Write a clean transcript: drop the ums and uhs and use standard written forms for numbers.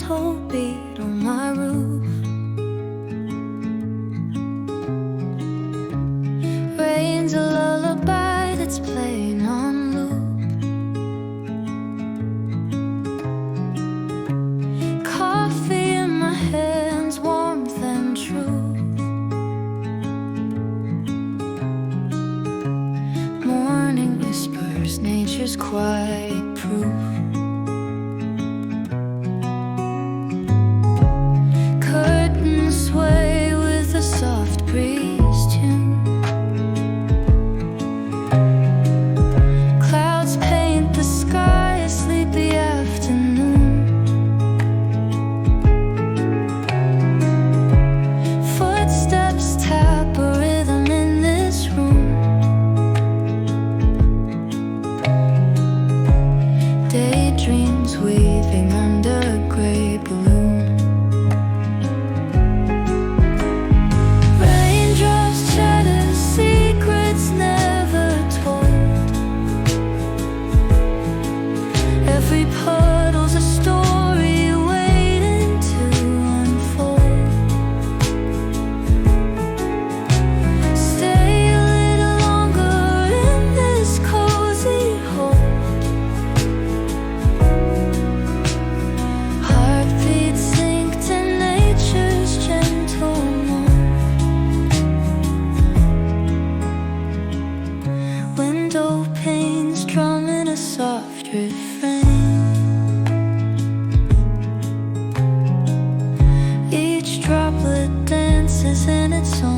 gentle beat on my roof. Rain's a lullaby that's playing on loop. Coffee in my hands, warmth and truth. Morning whispers, nature's quiet proof. Curtains sway with a soft breeze tune. Clouds paint the sky a sleepy afternoon. Footsteps tap a rhythm in this room. Daydreams weaving under a gray balloon. Raindrops shatter secrets never told. Every puddle's a story waiting to unfold. Stay a little longer in this cozy hole. Heartbeats sink to nature's gentle moan. Window panes drumming a soft refrain. Each droplet dances in its own